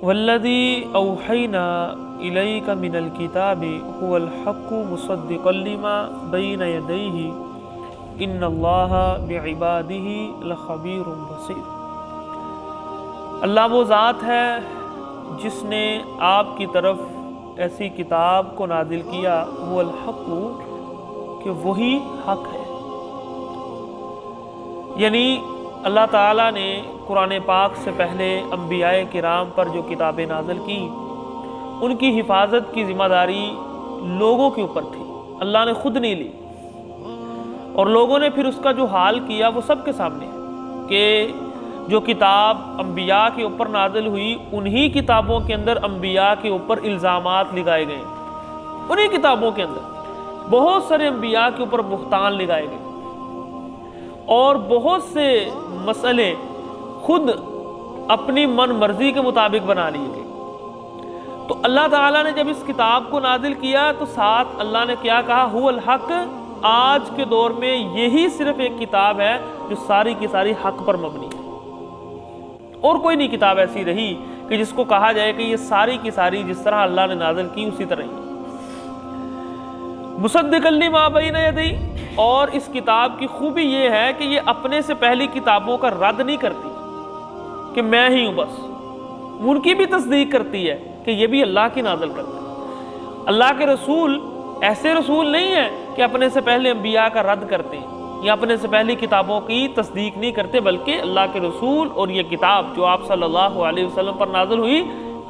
वल्लज़ी औहैना इलैका मिनल किताबि हुवल हक्कु मुसद्दिक़न lima बैना यदैहि इन्नल्लाहा बिइबादिही लख़बीरुन बसीर। अल्लाह वो ज़ात है जिसने आपकी तरफ ऐसी किताब को नाजिल किया, हुवल हक्कु, कि वही हक है। यानी अल्लाह ताला ने कुरान पाक से पहले अंबियाए किराम पर जो किताबें नाज़िल की, उनकी हिफाजत की ज़िम्मेदारी लोगों के ऊपर थी, अल्लाह ने खुद नहीं ली। और लोगों ने फिर उसका जो हाल किया वो सबके सामने है कि जो किताब अंबिया के ऊपर नाज़िल हुई, उन्हीं किताबों के अंदर अंबिया के ऊपर इल्ज़ामात लगाए गए। उन्हीं किताबों के अंदर बहुत सारे अंबिया के ऊपर बुहतान लगाए गए और बहुत से मसले खुद अपनी मन मर्जी के मुताबिक बना लिए गए। तो अल्लाह ताला ने जब इस किताब को नाजिल किया तो साथ अल्लाह ने क्या कहा, हुवल हक। आज के दौर में यही सिर्फ एक किताब है जो सारी की सारी हक पर मबनी है, और कोई नहीं किताब ऐसी रही कि जिसको कहा जाए कि ये सारी की सारी जिस तरह अल्लाह ने नाजिल की उसी तरह ही। मुसद्दिक़न लिमा बैना यदैहि, और इस किताब की खूबी ये है कि ये अपने से पहली किताबों का रद्द नहीं करती कि मैं ही हूं बस, उनकी भी तस्दीक करती है कि ये भी अल्लाह की नाज़िल करता है। अल्लाह के रसूल ऐसे रसूल नहीं है कि अपने से पहले अंबिया का रद्द करते हैं या अपने से पहली किताबों की तस्दीक नहीं करते, बल्कि अल्लाह के रसूल और ये किताब जो आप सल्लल्लाहु अलैहि वसल्लम पर नाज़िल हुई,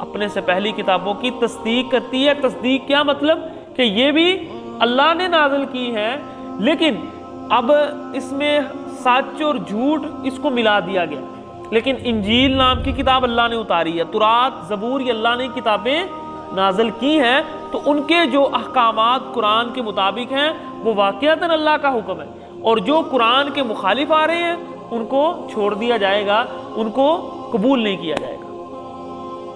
अपने से पहली किताबों की तस्दीक करती है। तस्दीक क्या मतलब कि ये भी अल्लाह ने नाज़िल की है, लेकिन अब इसमें सच और झूठ इसको मिला दिया गया। लेकिन इंजील नाम की किताब अल्लाह ने उतारी है, तुरात ज़बूर ये अल्लाह ने किताबें नाज़िल की हैं, तो उनके जो अहकामात कुरान के मुताबिक हैं वो वाक़ियतन अल्लाह का हुक्म है, और जो कुरान के मुखालिफ आ रहे हैं उनको छोड़ दिया जाएगा, उनको कबूल नहीं किया जाएगा,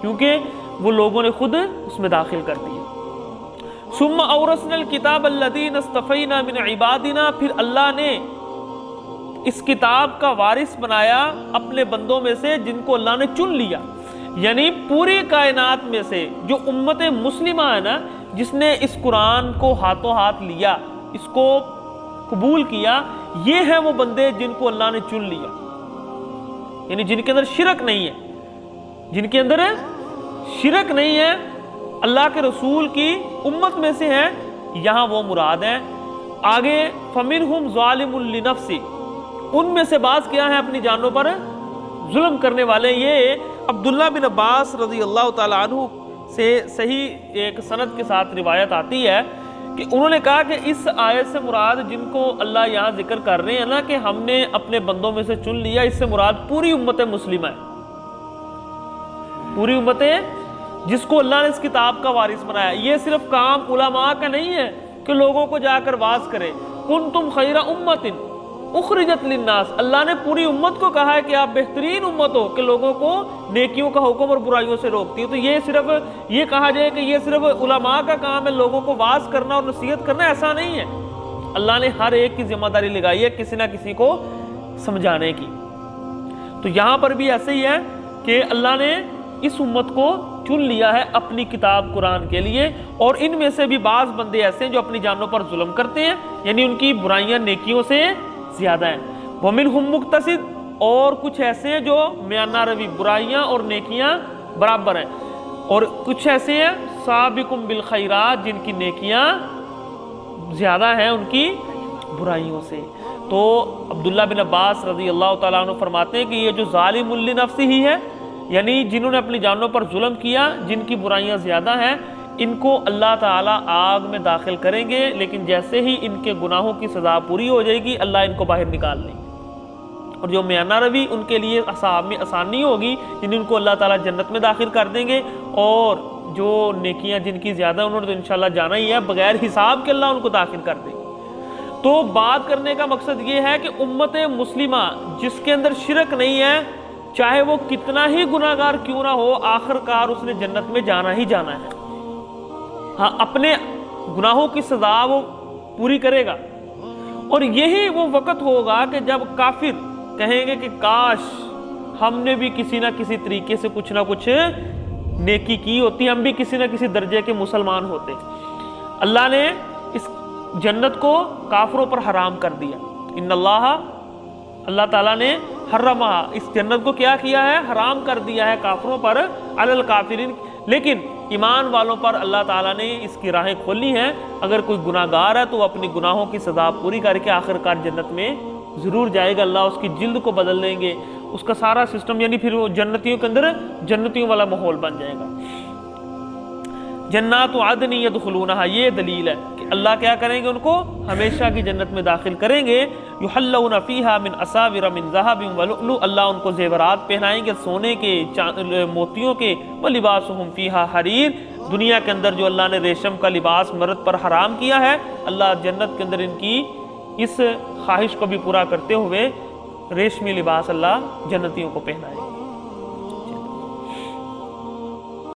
क्योंकि वो लोगों ने खुद उसमें दाखिल कर दिया। सुम्मा औरसनल किताब अल्लज़ीना इस्तफ़ैना मिन इबादिना, फिर अल्लाह ने इस किताब का वारिस बनाया अपने बंदों में से जिनको अल्लाह ने चुन लिया। यानी पूरी कायनात में से जो उम्मत मुस्लिमा है ना, जिसने इस कुरान को हाथों हाथ लिया, इसको कबूल किया, ये हैं वो बंदे जिनको अल्लाह ने चुन लिया। यानी जिनके अंदर शिरक नहीं है, जिनके अंदर शिरक नहीं है, अल्लाह के रसूल की उम्मत में से है, यहाँ वो मुराद है। आगे फमिनहुम ज़ालिमुन लिनफ्सी, उनमें से बाज़ क्या है अपनी जानों पर जुल्म करने वाले। ये अब्दुल्ला बिन अब्बास रज़ी अल्लाह ताला अन्हु से सही एक सनद के साथ रिवायत आती है कि उन्होंने कहा कि इस आयत से मुराद जिनको अल्लाह यहाँ जिक्र कर रहे हैं ना कि हमने अपने बंदों में से चुन लिया, इससे मुराद पूरी उम्मत मुस्लिमा है, पूरी उम्मत जिसको अल्लाह ने इस किताब का वारिस बनाया। ये सिर्फ काम उलमा का नहीं है कि लोगों को जाकर वाज करे, कुंतुम खैरा उम्मतिन उखरिजत लिन्नास, अल्लाह ने पूरी उम्मत को कहा है कि आप बेहतरीन उम्मत हो कि लोगों को नेकियों का हुक्म और बुराइयों से रोकती है। तो ये सिर्फ ये कहा जाए कि ये सिर्फ उलमा का काम है लोगों को वाज करना और नसीहत करना, ऐसा नहीं है। अल्लाह ने हर एक की जिम्मेदारी लगाई है किसी ना किसी को समझाने की। तो यहाँ पर भी ऐसे ही है कि अल्लाह ने इस उम्मत को चुन लिया है अपनी किताब कुरान के लिए, और इनमें से भी बाज़ बंदे ऐसे हैं जो अपनी जानों पर जुल्म करते हैं, यानी उनकी बुराइयां नेकियों से ज़्यादा हैं। वमिनहुम मुक्तसिद, और कुछ ऐसे हैं जो म्याना रवी, बुराइयां और नेकियां बराबर हैं, और कुछ ऐसे हैं साबिकुम बिल खैरात, जिनकी नेकियां ज़्यादा हैं उनकी बुराइयों से। तो अब्दुल्ला बिन अब्बास रज़ी अल्लाह ताला अन्हु फरमाते हैं कि ये जो ज़ालिमुन लिनफ्सी ही है, यानी जिन्होंने अपनी जानों पर जुल्म किया, जिनकी बुराइयां ज़्यादा हैं, इनको अल्लाह ताला आग में दाखिल करेंगे, लेकिन जैसे ही इनके गुनाहों की सज़ा पूरी हो जाएगी अल्लाह इनको बाहर निकाल लेंगे। और जो म्याना रवी, उनके लिए असाब में आसानी होगी, जिनको अल्लाह ताला जन्नत में दाखिल कर देंगे, और जो नेकियां जिनकी ज़्यादा उन्होंने तो इंशाल्लाह जाना ही है, बगैर हिसाब के अल्लाह उनको दाखिल कर देंगे। तो बात करने का मकसद ये है कि उम्मत मुस्लिमा जिसके अंदर शिरक नहीं है, चाहे वो कितना ही गुनाहगार क्यों ना हो, आखिरकार उसने जन्नत में जाना ही जाना है। हाँ, अपने गुनाहों की सजा वो पूरी करेगा, और यही वो वक्त होगा कि जब काफिर कहेंगे कि काश हमने भी किसी ना किसी तरीके से कुछ ना कुछ نیکی کی ہوتی ہم بھی کسی نہ کسی درجے کے مسلمان ہوتے۔ اللہ نے اس جنت کو کافروں پر حرام کر دیا۔ ان اللہ تعالیٰ نے حرمہ، اس جنت کو کیا کیا ہے؟ حرام کر دیا ہے کافروں پر، علی الکافرین، لیکن ایمان والوں پر اللہ تعالیٰ نے اس کی راہیں کھولی ہیں۔ اگر کوئی گناہ گار ہے تو وہ اپنی گناہوں کی سزا پوری کر کے آخرکار جنت میں ضرور جائے گا۔ اللہ اس کی جلد کو بدل دیں گے، اس کا سارا سسٹم، یعنی پھر وہ جنتیوں کے اندر جنتیوں والا ماحول بن جائے گا۔ جنات عدن یدخلونہا، یہ دلیل ہے کہ اللہ کیا کریں گے؟ ان کو ہمیشہ کی جنت میں داخل کریں گے۔ یحلون فیہا من اساور من ذہب ولؤلؤ، اللہ ان کو زیورات پہنائیں گے سونے کے، موتیوں کے، ولباسہم فیہا حریر، دنیا کے اندر جو اللہ نے ریشم کا لباس مرد پر حرام کیا ہے، اللہ جنت کے اندر ان کی اس خواہش کو بھی پورا کرتے ہوئے ریشمی لباس اللہ جنتیوں کو پہنائے۔